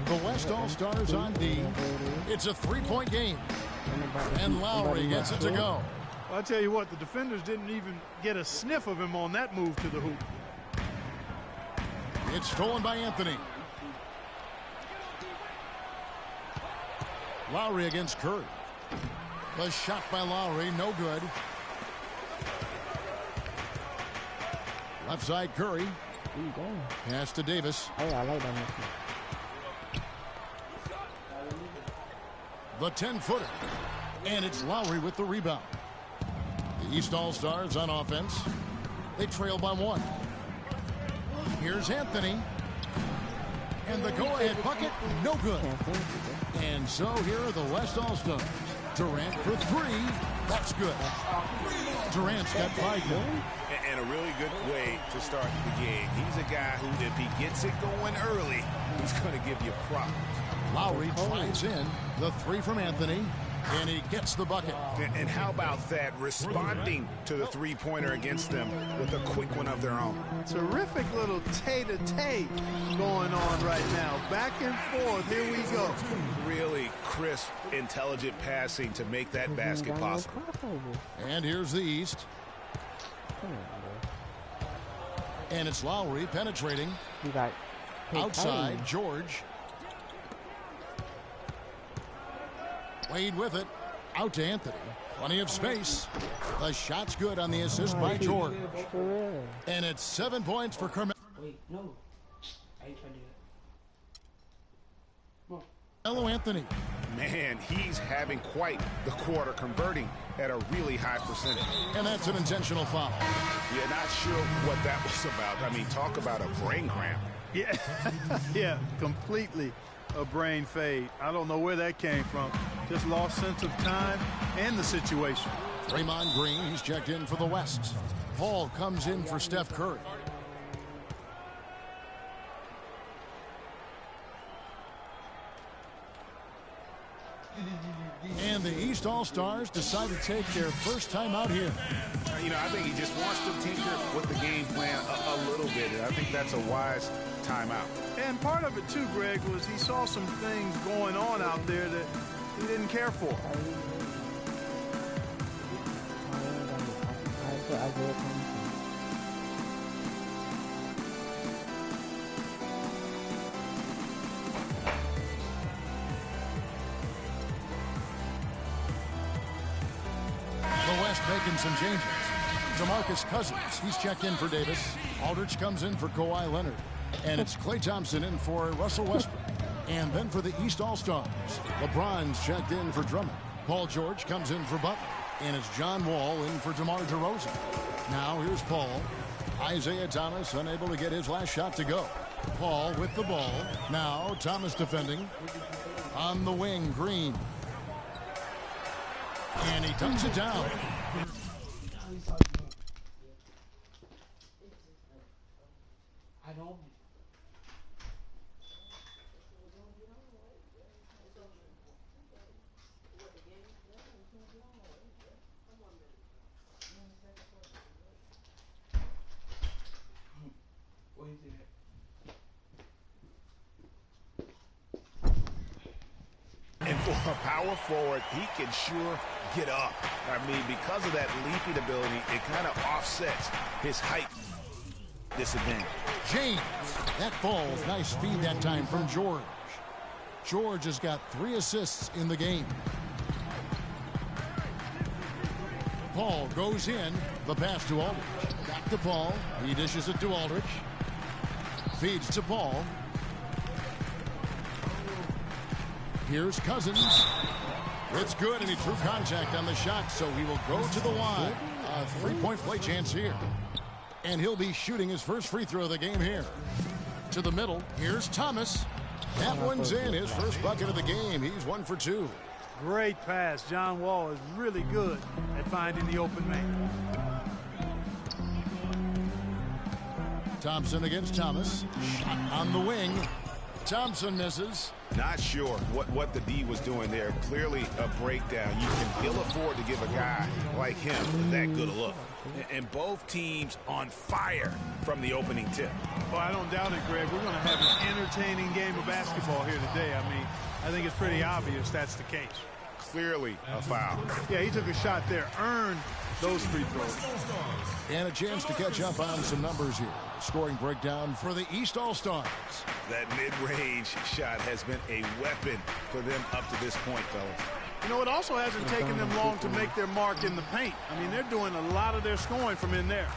The West All-Stars on D. It's a three-point game. And Lowry gets it to go. I'll tell you what, the defenders didn't even get a sniff of him on that move to the hoop. It's stolen by Anthony. Lowry against Curry. The shot by Lowry, no good. Left side Curry. Pass to Davis. I like that. The 10-footer. And it's Lowry with the rebound. The East All-Stars on offense. They trail by one. Here's Anthony. And the go-ahead bucket, no good. And so here are the West All-Stars. Durant for three. That's good. Durant's got 5 now. And a really good way to start the game. He's a guy who, if he gets it going early, he's going to give you problems. Lowry drives in. The three from Anthony. And he gets the bucket. And how about that? Responding to the three-pointer against them with a quick one of their own. Terrific little tay-to-tay going on right now. Back and forth. Here we go. Really crisp, intelligent passing to make that basket possible. And here's the East. And it's Lowry penetrating. Outside, George. Wade with it. Out to Anthony. Plenty of space. The shot's good on the assist by George. And it's 7 points for Carmelo. Wait, no. I ain't trying to do that. Hello, Anthony. Man, he's having quite the quarter, converting at a really high percentage. And that's an intentional foul. Yeah, not sure what that was about. I mean, talk about a brain cramp. Yeah, yeah, completely a brain fade. I don't know where that came from. Just lost sense of time and the situation. Draymond Green, he's checked in for the West. Paul comes in for Steph Curry. And the East All-Stars decide to take their first time out here. You know, I think he just wants to tinker with the game plan a little bit, and I think that's a wise timeout. And part of it, too, Greg, was he saw some things going on out there that he didn't care for. The West making some changes. DeMarcus Cousins, he's checked in for Davis. Aldridge comes in for Kawhi Leonard. And it's Klay Thompson in for Russell Westbrook. And then for the East All-Stars, LeBron's checked in for Drummond. Paul George comes in for Butler. And it's John Wall in for DeMar DeRozan. Now here's Paul. Isaiah Thomas unable to get his last shot to go. Paul with the ball. Now Thomas defending. On the wing, Green. And he dunks it down. I don't. And for a power forward, he can sure get up. I mean, because of that leaping ability, it kind of offsets his height disadvantage. James, that falls. Nice feed that time from George. George has got 3 assists in the game. Paul goes in. The pass to Aldridge. Back to Paul. He dishes it to Aldridge. Feeds to Paul. Here's Cousins. It's good, and he drew contact on the shot, so he will go to the line. A 3-point play chance here. And he'll be shooting his first free throw of the game here. To the middle, here's Thomas. That one's in, his first bucket of the game. He's 1 for 2. Great pass. John Wall is really good at finding the open man. Thompson against Thomas. Shot on the wing. Thompson misses. Not sure what the D was doing there. Clearly a breakdown. You can ill afford to give a guy like him that good a look. And both teams on fire from the opening tip. Well, I don't doubt it, Greg. We're going to have an entertaining game of basketball here today. I mean, I think it's pretty obvious that's the case. Clearly a foul. Yeah, he took a shot there, earned those free throws. And a chance to catch up on some numbers here. The scoring breakdown for the East All-Stars. That mid-range shot has been a weapon for them up to this point, fellas. You know, it also hasn't taken them long to make their mark in the paint. I mean, they're doing a lot of their scoring from in there.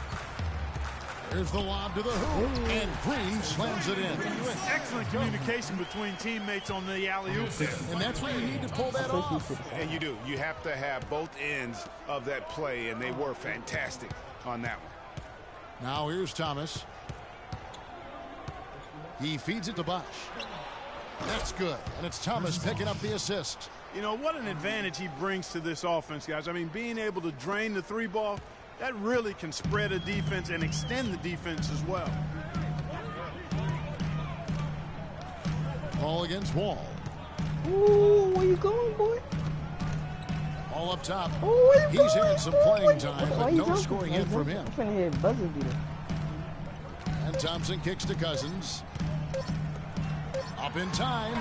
There's the lob to the hoop, and Green slams it in. Excellent communication between teammates on the alley-oop there. And that's where you need to pull that off. And you do. You have to have both ends of that play, and they were fantastic on that one. Now here's Thomas. He feeds it to Bosch. That's good, and it's Thomas picking up the assist. You know, what an advantage he brings to this offense, guys. I mean, being able to drain the three ball, that really can spread a defense and extend the defense as well. Ball against Wall. Ooh, where you going, boy? All up top. Ooh, where you He's going? had some playing time, Why but you no jumping? scoring in from him. I'm finna hear buzzer beater. And Thompson kicks to Cousins. Up in time.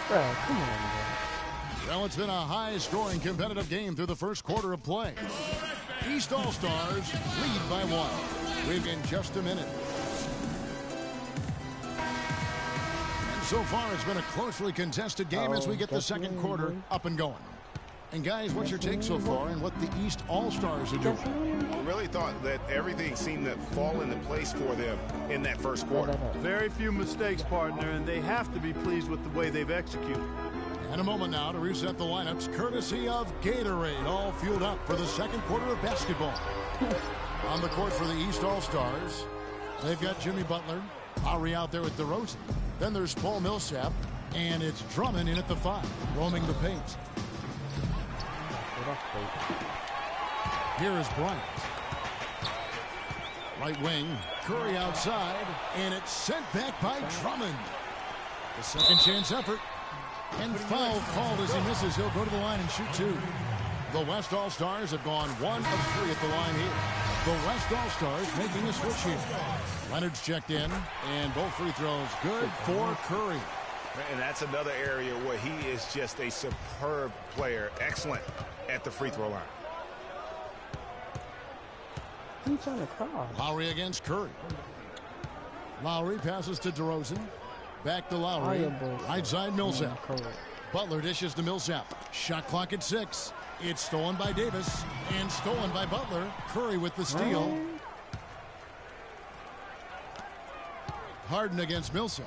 Bro, come on, bro. Well, it's been a high-scoring competitive game through the first quarter of play. East All-Stars lead by 1. We've in just a minute. And so far, it's been a closely contested game as we get the second quarter up and going. And guys, what's your take so far and what the East All-Stars are doing? I really thought that everything seemed to fall into place for them in that first quarter. Very few mistakes, partner, and they have to be pleased with the way they've executed. And a moment now to reset the lineups, courtesy of Gatorade, all fueled up for the second quarter of basketball. On the court for the East All-Stars, they've got Jimmy Butler, Lowry out there with DeRozan. Then there's Paul Millsap, and it's Drummond in at the 5, roaming the paint. Here is Bryant. Right wing, Curry outside, and it's sent back by Drummond. The second chance effort. And foul called as he misses. He'll go to the line and shoot 2. The West All-Stars have gone 1 of 3 at the line here. The West All-Stars making a switch here. Leonard's checked in, and both free throws good for Curry. And that's another area where he is just a superb player. Excellent at the free throw line. He's trying to cross. Lowry against Curry. Lowry passes to DeRozan. Back to Lowry. Right side Millsap. Butler dishes to Millsap. Shot clock at 6. It's stolen by Davis and stolen by Butler. Curry with the steal. Harden against Millsap.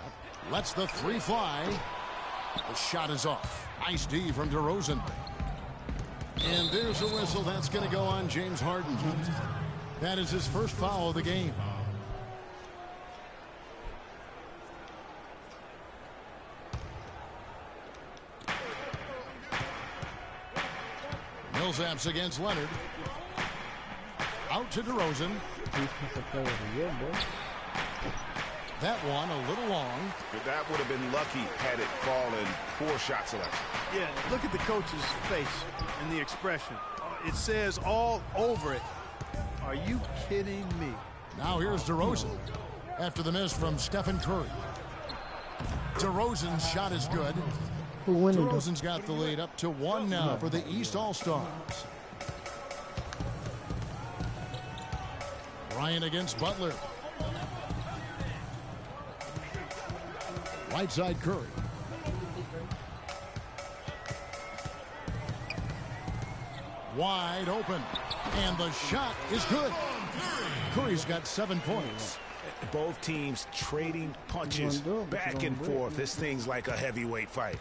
Lets the 3 fly. The shot is off. Nice D from DeRozan. And there's a whistle. That's going to go on James Harden. That is his first foul of the game. Millsap's against Leonard. Out to DeRozan. That one a little long. But that would have been lucky had it fallen. Poor shot selection. Yeah, look at the coach's face and the expression. It says all over it. Are you kidding me? Now here's DeRozan after the miss from Stephen Curry. DeRozan's shot is good. DeRozan's got the lead up to 1 now for the East All-Stars. Bryant against Butler. Right side Curry. Wide open. And the shot is good. Curry's got 7 points. Both teams trading punches back and forth. This thing's like a heavyweight fight.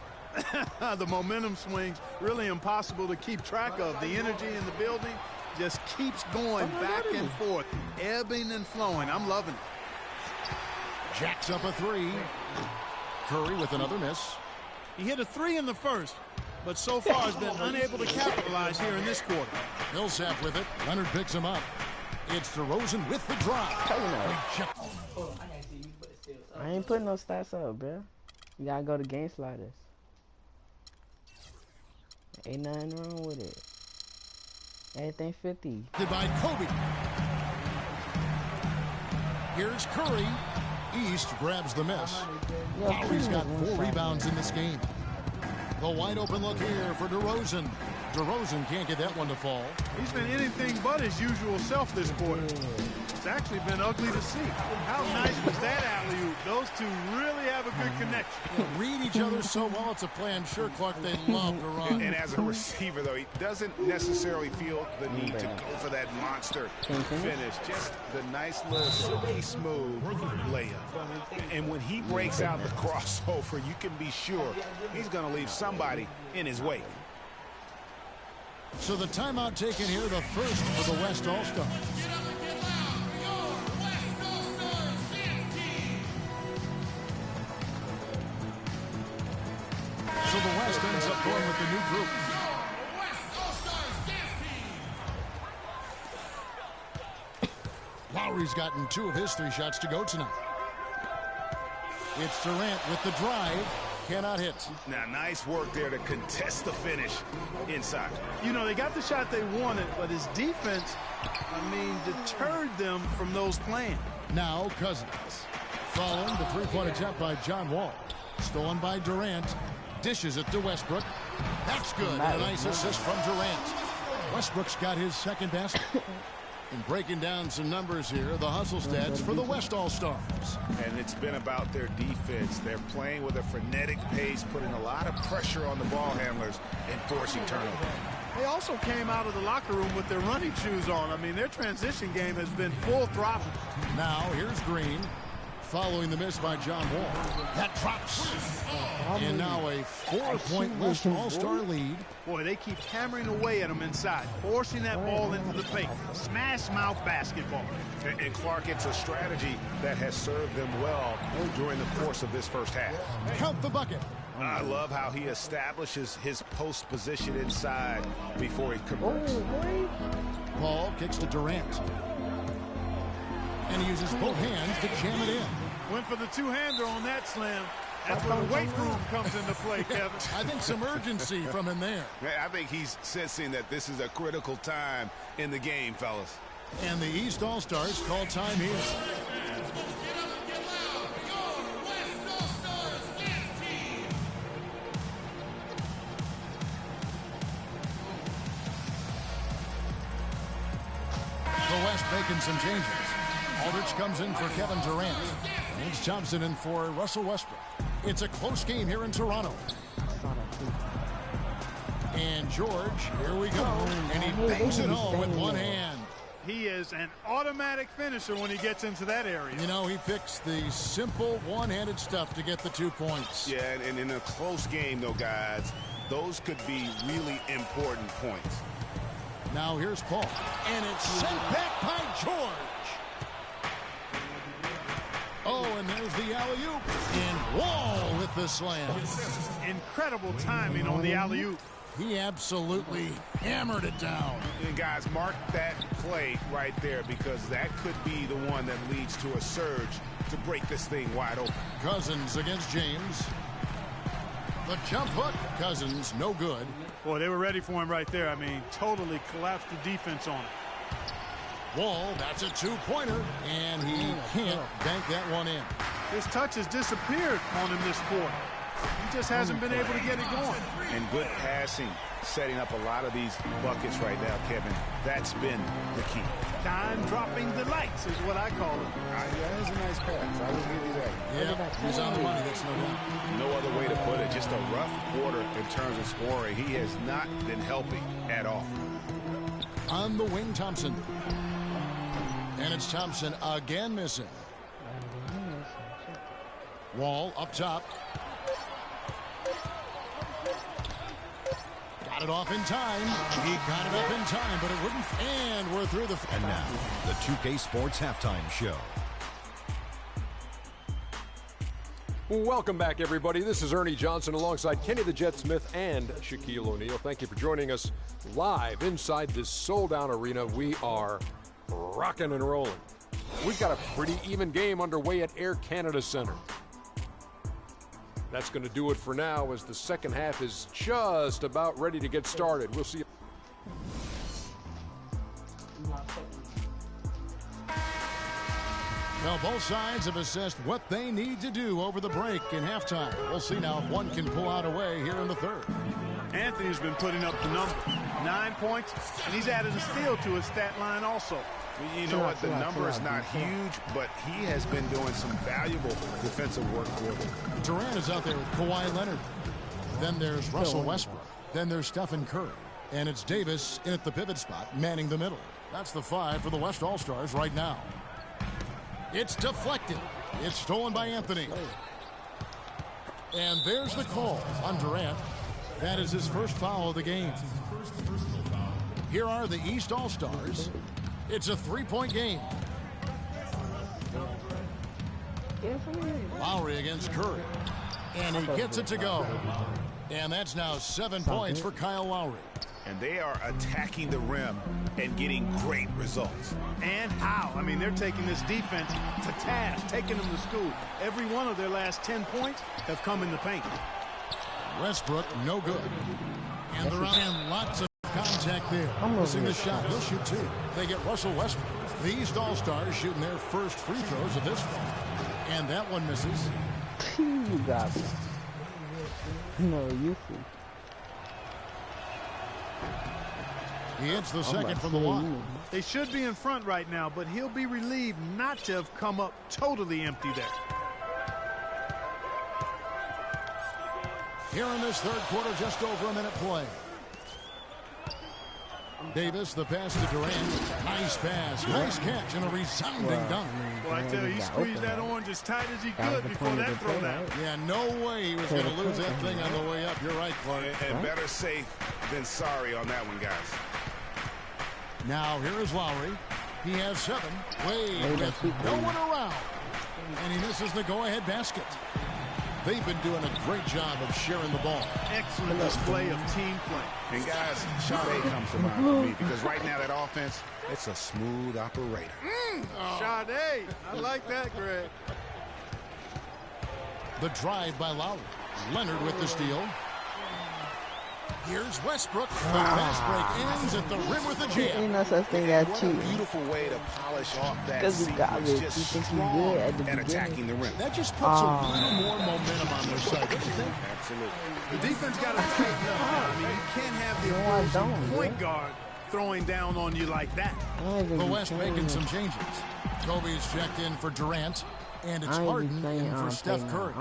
The momentum swings really impossible to keep track of. The energy in the building just keeps going back and forth, ebbing and flowing. I'm loving it. Jacks up a 3. Curry with another miss. He hit a 3 in the first, but so far has been unable to capitalize here in this quarter. Millsap with it. Leonard picks him up. It's DeRozan with the drive. I ain't putting no stats up, bro. You gotta go to game sliders. Ain't nothing wrong with it. Everything 50. By Kobe. Here's Curry. East grabs the miss. Lowry's got 4 rebounds in this game. The wide open look here for DeRozan. DeRozan can't get that one to fall. He's been anything but his usual self this quarter. It's actually been ugly to see. How nice was that alley-oop? Those two really have a good connection. Read each other so well, it's a play I'm sure, Clark, they love to run. And as a receiver, though, he doesn't necessarily feel the need to go for that monster finish. Just the nice little silky smooth layup. And when he breaks out the crossover, you can be sure he's going to leave somebody in his wake. So the timeout taken here, the first for the West All-Stars. So the West ends up going with the new group. Lowry's gotten 2 of his 3 shots to go tonight. It's Durant with the drive. Cannot hit. Now, nice work there to contest the finish inside. You know, they got the shot they wanted, but his defense, deterred them from those plans. Now Cousins. Following the three-point attempt by John Wall. Stolen by Durant. Dishes it to Westbrook. That's good. And a nice assist from Durant. Westbrook's got his second basket. And breaking down some numbers here, the hustle stats for the West All-Stars. And it's been about their defense. They're playing with a frenetic pace, putting a lot of pressure on the ball handlers and forcing turnover. They also came out of the locker room with their running shoes on. Their transition game has been full throttle. Now here's Green. Following the miss by John Wall. That drops. And now a 4-point West All-Star lead. Boy, they keep hammering away at him inside, forcing that ball into the paint. Smash mouth basketball. And Clark, it's a strategy that has served them well during the course of this first half. Count the bucket. I love how he establishes his post position inside before he converts. Ball kicks to Durant. And he uses both hands to jam it in. Went for the two-hander on that slam. That's where the weight room comes into play, Kevin. I think some urgency from him there. I think he's sensing that this is a critical time in the game, fellas. And the East All-Stars call time here. The West making some changes. Aldridge comes in for Kevin Durant. James Thompson in for Russell Westbrook. It's a close game here in Toronto. And George, here we go. And he bangs it home with one hand. He is an automatic finisher when he gets into that area. You know, he picks the simple one-handed stuff to get the 2 points. Yeah, and in a close game, though, guys, those could be really important points. Now here's Paul. And it's sent back by George. Oh, and there's the alley-oop. And Wall with the slam. Incredible timing on the alley-oop. He absolutely hammered it down. And guys, mark that play right there, because that could be the one that leads to a surge to break this thing wide open. Cousins against James. The jump hook. Cousins, no good. Boy, they were ready for him right there. Totally collapsed the defense on him. Wall, that's a two-pointer, and he can't bank that one in. His touch has disappeared on him this quarter. He just hasn't been able to get it going. And good passing, setting up a lot of these buckets right now, Kevin. That's been the key. Dime-dropping delights is what I call it. That is a nice pass. I will give you that. Yeah, he's on the money, that's no doubt. No other way to put it. Just a rough quarter in terms of scoring. He has not been helping at all. On the wing, Thompson. And it's Thompson again missing. Wall up top. Got it off in time. He got it up in time, but it wouldn't. And we're through the... And now, the 2K Sports Halftime Show. Welcome back, everybody. This is Ernie Johnson alongside Kenny the Jet Smith and Shaquille O'Neal. Thank you for joining us live inside this sold-out arena. We are rocking and rolling. We've got a pretty even game underway at Air Canada Centre. That's going to do it for now as the second half is just about ready to get started. We'll see. Well, both sides have assessed what they need to do over the break in halftime. We'll see now if one can pull out a way here in the third. Anthony's been putting up the number. 9 points, and he's added a steal to his stat line also. You know what? The number is not huge, but he has been doing some valuable defensive work for them. Durant is out there with Kawhi Leonard. Then there's Russell Westbrook. Then there's Stephen Curry. And it's Davis in at the pivot spot, manning the middle. That's the 5 for the West All-Stars right now. It's deflected. It's stolen by Anthony. And there's the call on Durant. That is his first foul of the game. Here are the East All-Stars. It's a 3-point game. Lowry against Curry. And he gets it to go. And that's now 7 points for Kyle Lowry. And they are attacking the rim and getting great results. And how? I mean, they're taking this defense to task, taking them to school. Every one of their last 10 points have come in the paint. Westbrook, no good. And they're on lots of contact there. Missing the shot. He'll shoot 2. They get Russell Westbrook. The East All-Stars shooting their first free throws of this one. And that one misses. You got me. No, you see. He hits the second from the line. They should be in front right now, but he'll be relieved not to have come up totally empty there. Here in this third quarter, just over a minute play. Davis, the pass to Durant. Nice pass, nice catch, and a resounding dunk. Well, I tell you, he squeezed that orange as tight as he could before that throwdown. Yeah, no way he was going to lose that thing on the way up. You're right, Clark. And better safe than sorry on that one, guys. Now, here is Lowry. He has 7. Wade with no one around. And he misses the go-ahead basket. They've been doing a great job of sharing the ball. Excellent display of team play. And guys, Sade comes to mind for me because right now that offense, it's a smooth operator. Sade, I like that, Greg. The drive by Lowry. Leonard with the steal. Here's Westbrook. The fast break ends at the rim with a jam. Ain't no such thing as What a cheating. beautiful way to polish off that Because you got sequence, it. just You think you strong good at the and beginning. attacking the rim. That just puts a little more momentum on their side, don't you think? Absolutely. The defense got to tighten up now. I mean, you can't have the No, I opposing don't, point guard throwing down on you like that. The West making some changes. Kobe's checked in for Durant. And it's Harden in for Steph Curry.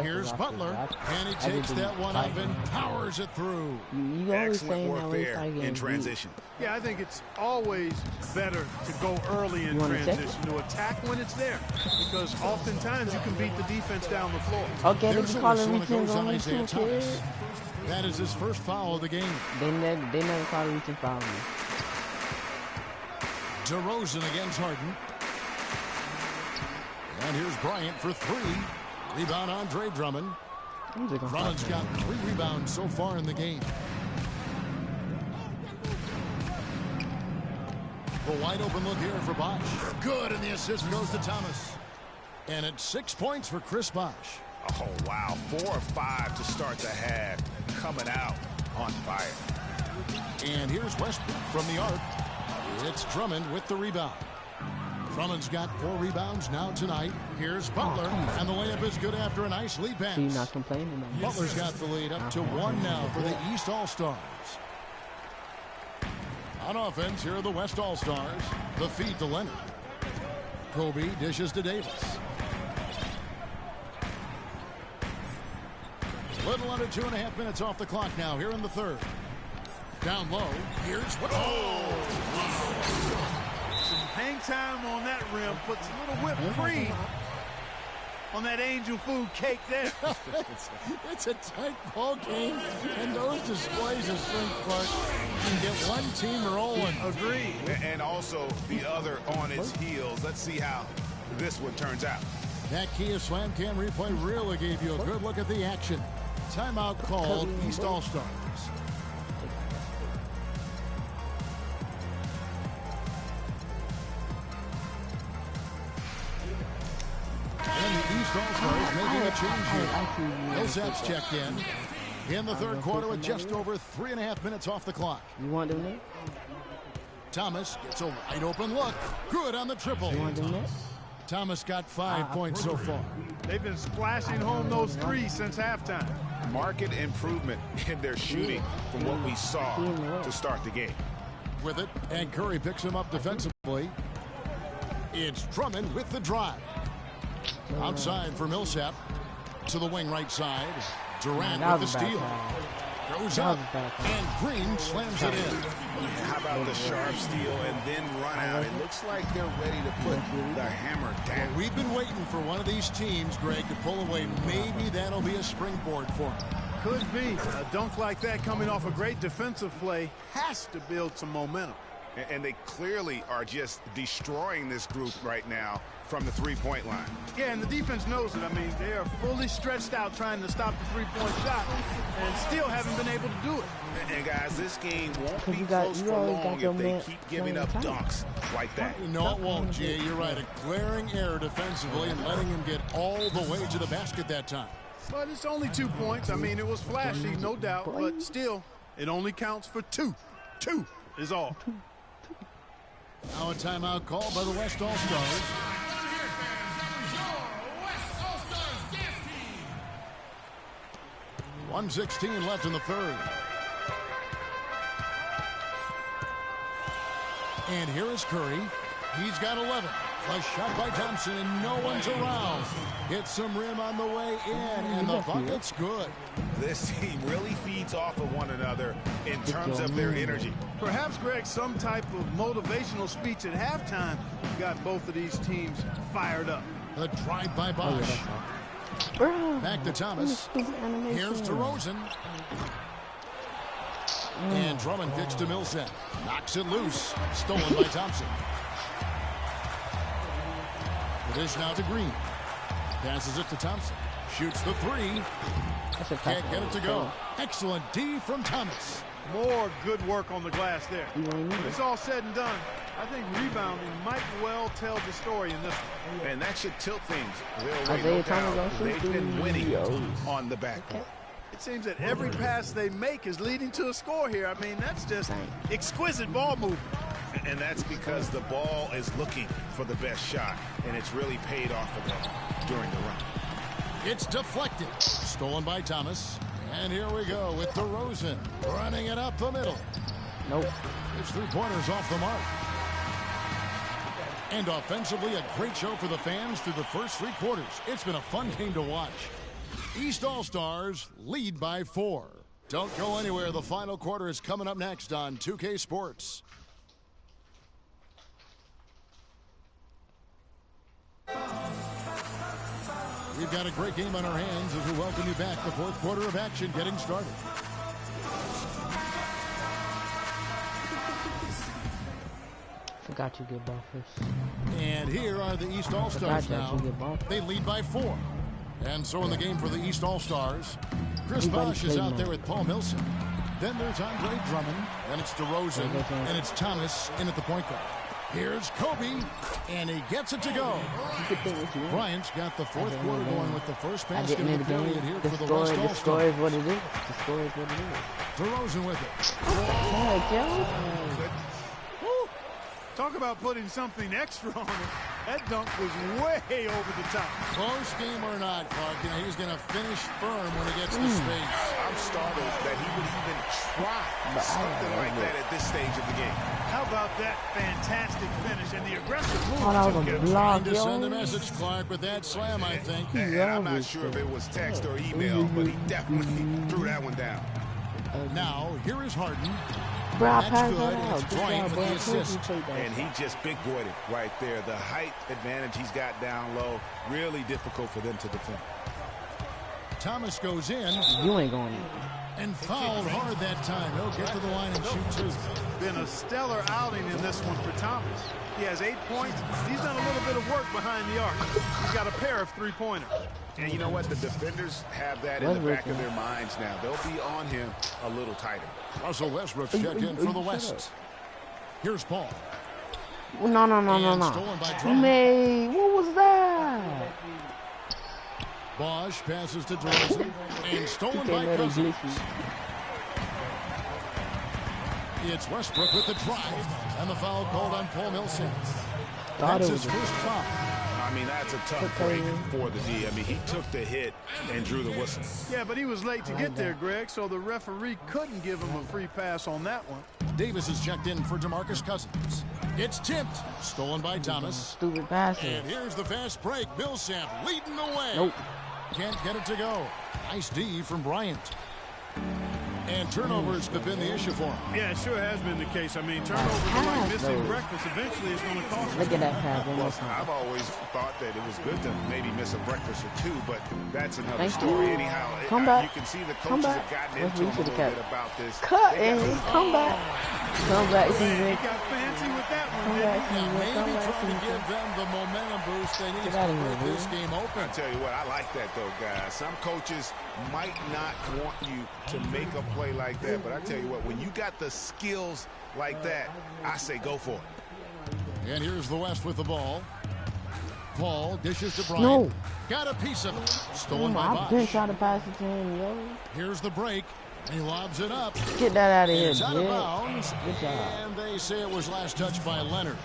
Here's Butler, and he takes that one up and powers it through. You always Excellent saying work that there when in transition. Yeah, I think it's always better to go early in You wanna check transition, to attack when it's there, because oftentimes you can beat the defense down the floor. Okay, they There's be a calling whistle, me and it goes on on Isaiah YouTube, Thomas. kid. That is his first foul of the game. They never call me to foul me. DeRozan against Harden. And here's Bryant for 3. Rebound Andre Drummond. Drummond's got 3 rebounds so far in the game. The wide open look here for Bosh. Good, and the assist goes to Thomas. And it's 6 points for Chris Bosh. Oh, wow. 4 or 5 to start the half. Coming out on fire. And here's Westbrook from the arc. It's Drummond with the rebound. Drummond's got 4 rebounds now tonight. Here's Butler, and the layup is good after a nice lead pass. So you're not complaining, man. Butler's got the lead up to 1 now for the East All-Stars. On offense, here are the West All-Stars. The feed to Leonard. Kobe dishes to Davis. Little under 2.5 minutes off the clock now here in the third. Down low, here's what? Some hang time on that rim, puts a little whipped cream on that angel food cake there. It's a tight ball game, and those displays of strength, Clark, can get one team rolling. Agreed. And also the other on its heels. Let's see how this one turns out. That Kia Slam Cam replay really gave you a good look at the action. Timeout called East All-Stars. And the East East All-Stars making a change here. Millsap's checked in the third quarter with just over 3.5 minutes off the clock. You want them there? Thomas gets a wide open look. Good on the triple. You want them there? Thomas got 5 points so far. They've been splashing home those threes since halftime. Market improvement in their shooting from what we saw to start the game. With it, and Curry picks him up defensively. It's Drummond with the drive. Outside for Millsap. To the wing right side. Durant with the steal. Goes up, and Green slams it in. How about the sharp steal and then run out? It looks like they're ready to put the hammer down. Well, we've been waiting for one of these teams, Greg, to pull away. Maybe that'll be a springboard for them. Could be. A dunk like that coming off a great defensive play has to build some momentum. And they clearly are just destroying this group right now from the three-point line. Yeah, and the defense knows it. I mean, they are fully stretched out trying to stop the three-point shot and still haven't been able to do it. And guys, this game won't be close for long if they keep giving up dunks like that. No, it won't, Jay. You're right. A glaring error defensively and letting him get all the way to the basket that time. But it's only 2 points. I mean, it was flashy, no doubt, but still, it only counts for 2. 2 is all. Now a timeout called by the West All-Stars. 1:16 left in the third. And here is Curry. He's got 11. A shot by Thompson, and no one's around. Hits some rim on the way in, and the bucket's good. This team really feeds off of one another in terms of their energy. Perhaps, Greg, some type of motivational speech at halftime got both of these teams fired up. The drive by Bosch. Back to Thomas. Here's DeRozan. And Drummond kicks to Millsap. Knocks it loose. Stolen by Thompson. It is now to Green. Passes it to Thompson. Shoots the three. Can't get it to go. Excellent D from Thomas. More good work on the glass there. It's all said and done. I think rebounding might well tell the story in this one. And that should tilt things. They've been winning on the backcourt. It seems that every pass they make is leading to a score here. I mean, that's just exquisite ball movement. And that's because the ball is looking for the best shot, and it's really paid off for them during the run. It's deflected. Stolen by Thomas. And here we go with DeRozan running it up the middle. Nope. His three-pointers off the mark. And offensively, a great show for the fans through the first 3 quarters. It's been a fun game to watch. East All-Stars lead by 4. Don't go anywhere. The final quarter is coming up next on 2K Sports. We've got a great game on our hands as we welcome you back. The fourth quarter of action getting started. Forgot you get buffers. And here are the East All-Stars now. They lead by 4. And so in the game for the East All-Stars, Chris Bosh is out there with Paul Millsap. Then there's Andre Drummond. Then it's DeRozan. And it's Thomas in at the point guard. Here's Kobe, and he gets it to go. Bryant's got the fourth quarter going with the first basket of the period here for the West All-Stars. The score is what it is. The score is what it is. DeRozan with it. Talk about putting something extra on it. That dunk was way over the top. Close game or not, Clark, he's going to finish firm when he gets to space. I'm startled that he would even try something like that at this stage of the game. How about that fantastic finish and the aggressive move? Oh, that was a block, Trying to send a message, Clark, with that slam, I think. And I'm not sure if it was text or email, but he definitely threw that one down. Now, here is Harden. Bro, That's good. It's Bryant with the assist. And he just big-boyed it right there. The height advantage he's got down low, really difficult for them to defend. Thomas goes in. You ain't going in. And fouled hard that time. He'll get to the line and shoot 2. Been a stellar outing in this one for Thomas. He has 8 points. He's done a little bit of work behind the arc. He's got a pair of 3-pointers. And you know what? The defenders have that in the back of their minds now. They'll be on him a little tighter. Russell Westbrook's checked in for the West. Here's Paul. No. Stolen by Drummond. What was that? Bosch passes to DeRozan and stolen by Cousins. It's Westbrook with the drive, and the foul called on Paul Millsap. That's his first foul. I mean, that's a tough break for the D. I mean, he took the hit and drew the whistle. Yeah, but he was late to get there, Greg, so the referee couldn't give him a free pass on that one. Davis is checked in for DeMarcus Cousins. It's tipped, stolen by Thomas. Stupid passes. And here's the fast break. Millsap leading the way. Nope. Can't get it to go. Nice D from Bryant. And turnovers have been the issue for him. Yeah, it sure has been the case. I mean, turnovers are like missing breakfast. Eventually, it's going to cost Look you. at that pass. One more Well, time. I've always thought that it was good to maybe miss a breakfast or two, but that's another Thank story. you. Anyhow, Come back. you can see the Come coaches back. have gotten That's into what a you little should've bit kept. about this. Cut, They got and to- come back. Come back, He CJ. got fancy with that one, Come didn't back, he? Now, CJ. maybe Come back, trying to give CJ. them the momentum boost they need Get out to of here, break this dude. game open. I tell you what, I like that though, guys. Some coaches might not want you to make a play like that, but I tell you what, when you got the skills like that, I say go for it. And here's the West with the ball. Paul dishes to Bryant. No. Got a piece of it. Stolen by I've been Bosch. trying to pass it to him, yo. Here's the break. He lobs it up. Get that out of here, It's out of bitch. bounds. Good job. And they say it was last touched by Leonard.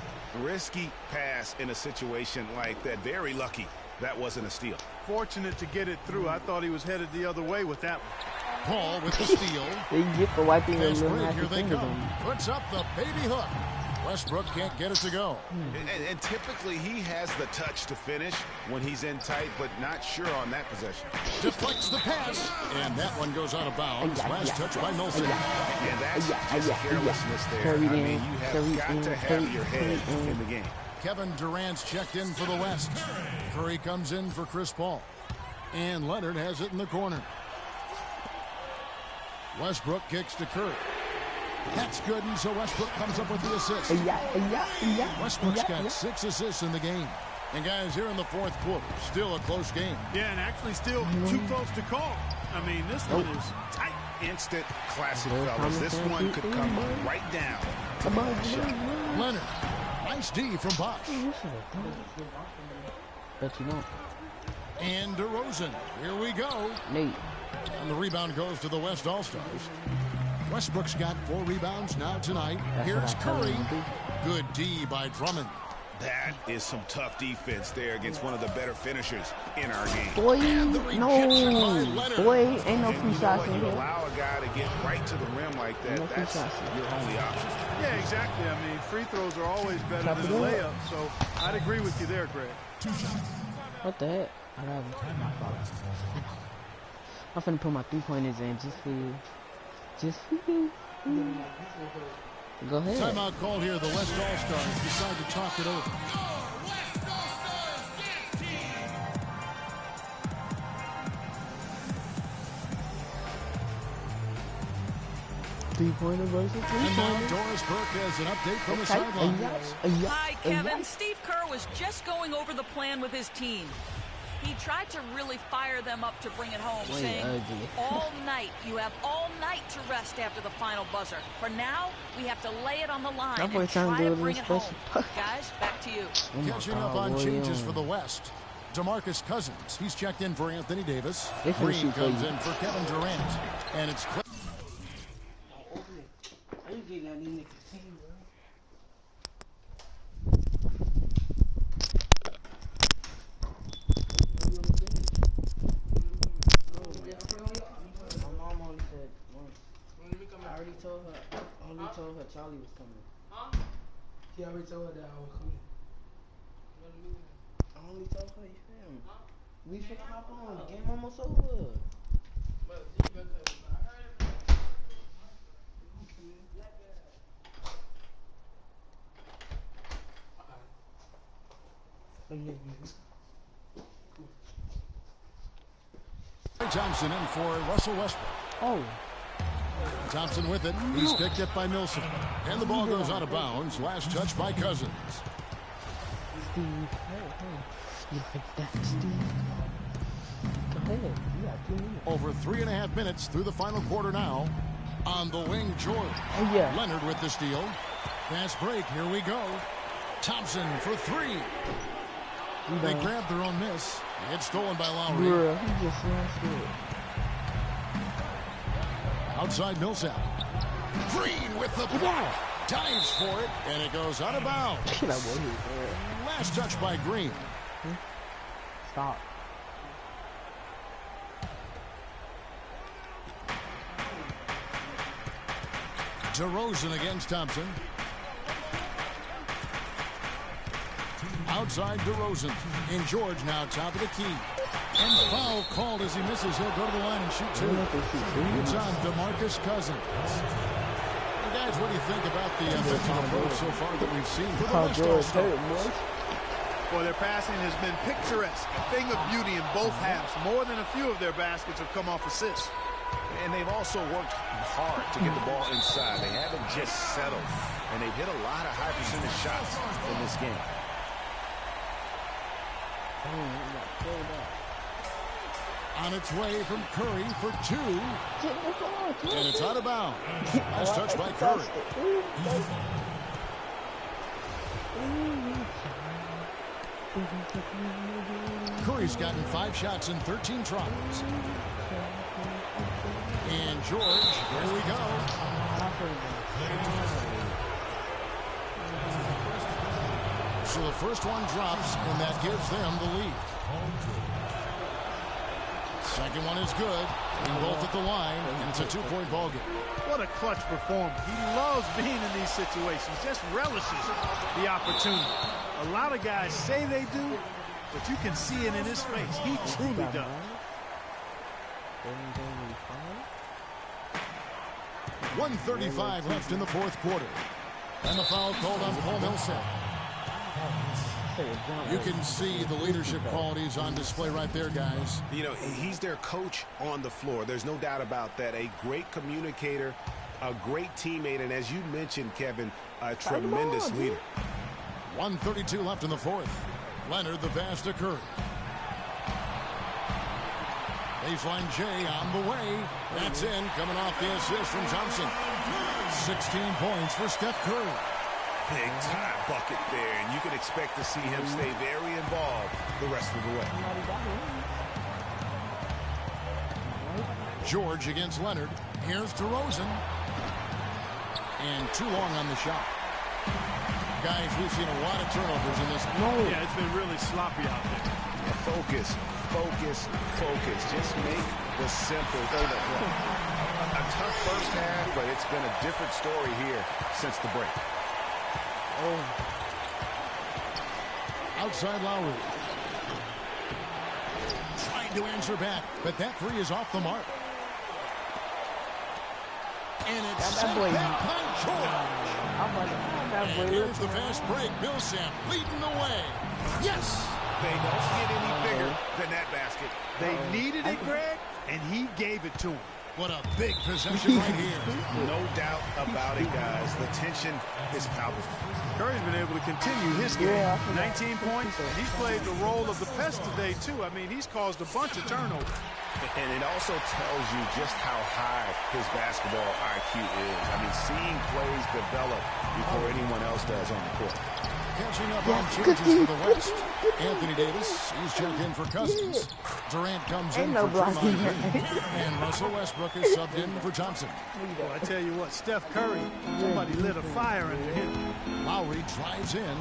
Risky pass in a situation like that. Very lucky that wasn't a steal. Fortunate to get it through. I thought he was headed the other way with that one. Paul with the steal. They get for wiping your Fast little break. nasty Here they fingers come. on you. Puts up the baby hook. Westbrook can't get it to go. And typically he has the touch to finish when he's in tight, but not sure on that possession. Deflects the pass. And that one goes out of bounds. Last touch by Millsap. And that's just carelessness there. I Curry mean, in, you have Curry got in, to have Curry your head in. in the game. Kevin Durant's checked in for the West. Curry comes in for Chris Paul. And Leonard has it in the corner. Westbrook kicks to Curry. That's good, and so Westbrook comes up with the assist. Westbrook's got 6 assists in the game. And guys, here in the fourth quarter, still a close game. Yeah, and actually still too close to call. I mean, this one is tight. Instant classic, fellas. This one could come right down to the last shot. Leonard, nice D from Bosch. Bet you don't. And DeRozan, here we go. Nate. And the rebound goes to the West All-Stars. Westbrook's got 4 rebounds now tonight. Here's Curry. Good D by Drummond. That is some tough defense there against one of the better finishers in our game. Boy, no. Boy, ain't no And free you know shots what? in You here. allow a guy to get right to the rim like that, No free that's shots. your only option. Yeah, exactly. I mean, free throws are always better Chop than it a up. layup, so I'd agree with you there, Greg. What the heck? I got I'm finna put my 3-pointers in just for you. Just for you. Go ahead. Timeout called here. The West All-Stars decide to talk it over. Three-pointer versus And now three-pointer. Doris Burke has an update from the Okay. sidelines. Hi, Kevin. Steve Kerr was just going over the plan with his team. He tried to really fire them up to bring it home, Way saying, ugly. all night, you have all night to rest after the final buzzer. For now, we have to lay it on the line That and boy sound try to good in bring it home. special. Guys, back to you. Oh my Catching God, up on changes William. for the West. DeMarcus Cousins. He's checked in for Anthony Davis. They finna Green shoot for comes you. in for Kevin Durant. And it's My mom only said once. I already told her Charlie was coming. He already told her that I was coming. I only told her, you feel me? We finna hop on. The game almost over. Klay Thompson in for Russell Westbrook. Oh. Thompson with it. He's picked up by Millsap. And the ball goes out of bounds. Last touch by Cousins. Steve. Hey. You like that, Steve? Go ahead. You got 2 minutes. Over 3.5 minutes through the final quarter now. On the wing, Jordan. Oh, yeah. Leonard with the steal. Fast break. Here we go. Thompson for 3. They grabbed their own miss. It's stolen by Lowry. Bruh, he just smashed it. Outside Millsap. Green with the block. Dives for it, and it goes out of bounds. Last touch by Green. Stop. DeRozan against Thompson. Outside DeRozan. And George now top of the key. And foul called as he misses. He'll go to the line and shoot two. It's on DeMarcus Cousins. And guys, what do you think about the offensive approach so far that we've seen for the West All-Stars? Well, their passing has been picturesque, a thing of beauty in both halves. More than a few of their baskets have come off assists. And they've also worked hard to get the ball inside. They haven't just settled. And they've hit a lot of high percentage shots in this game. On its way from Curry for two. And it's out of bounds. Nice touch by Curry. Curry's gotten 5 shots in 13 tries. And George, here we go. So the first one drops, and that gives them the lead. Second one is good, and both at the line, and it's a 2-point ball game. What a clutch performance. He loves being in these situations, just relishes the opportunity. A lot of guys say they do, but you can see it in his face. He truly does. 1:35 left in the fourth quarter. And the foul called on Paul Millsap. You can see the leadership qualities on display right there, guys. You know, he's their coach on the floor. There's no doubt about that. A great communicator, a great teammate, and as you mentioned, Kevin, a tremendous leader. 1:32 left in the fourth. Leonard, the pass to Curry. Baseline J on the way. That's in, coming off the assist from Thompson. 16 points for Steph Curry. Big time bucket there, and you can expect to see him stay very involved the rest of the way. George against Leonard. Here's DeRozan. And too long on the shot. Guys, we've seen a lot of turnovers in this. Yeah, it's been really sloppy out there. Focus, focus, focus. Just make the simple play. A tough first half, but it's been a different story here since the break. Outside Lowry. Trying to answer back, but that three is off the mark. And it's sent back by George. And here's the fast break. Millsap leading the way. Yes! They don't get any bigger than that basket. They needed it, Greg, and he gave it to him. What a big possession right here. No doubt about it, guys. The tension is palpable. Curry's been able to continue his game. 19 points. He's played the role of the pest today, too. I mean, he's caused a bunch of turnovers. And it also tells you just how high his basketball IQ is. I mean, seeing plays develop before anyone else does on the court. Catching up on changes for the West. Anthony Davis, he's checked in for Cousins. Durant comes in for Draymond Green. And Russell Westbrook is subbed in for Thompson. Well, I tell you what, Steph Curry, somebody lit a fire under him. Lowry drives in.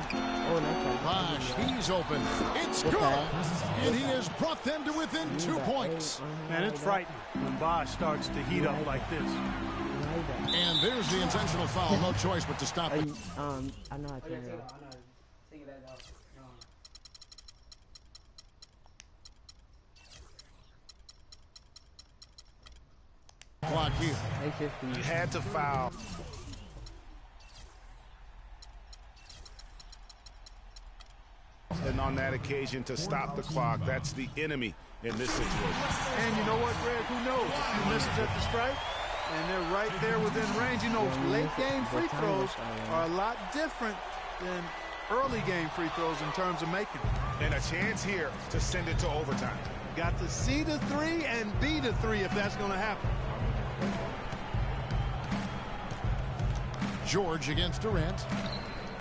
Bosh, he's open. It's good. And he has brought them to within 2 points. Man, it's frightening when Bosh starts to heat up like this. And there's the intentional foul. No choice but to stop it. I know I can't. Clock here. You had to foul. And on that occasion to stop the clock, that's the enemy in this situation. And you know what, Greg? Who knows? A few misses at the strike, and they're right there within range. You know, late game free throws are a lot different than early game free throws in terms of making them. And a chance here to send it to overtime. Got to see the three and be the three if that's going to happen. George against Durant.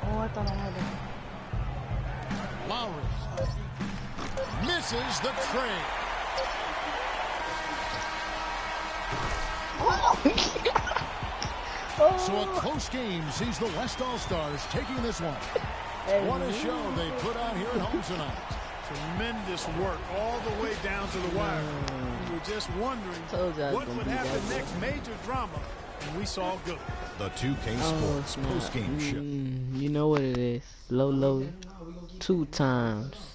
Oh, I thought I had it. Lowry. Misses the trade. So a close game sees the West All-Stars taking this one. What a show they put on here at home tonight. Tremendous work all the way down to the wire. We were just wondering what would happen next. Major drama, and we saw good. The 2K Sports post-game show. You know what it is. Low 2 times.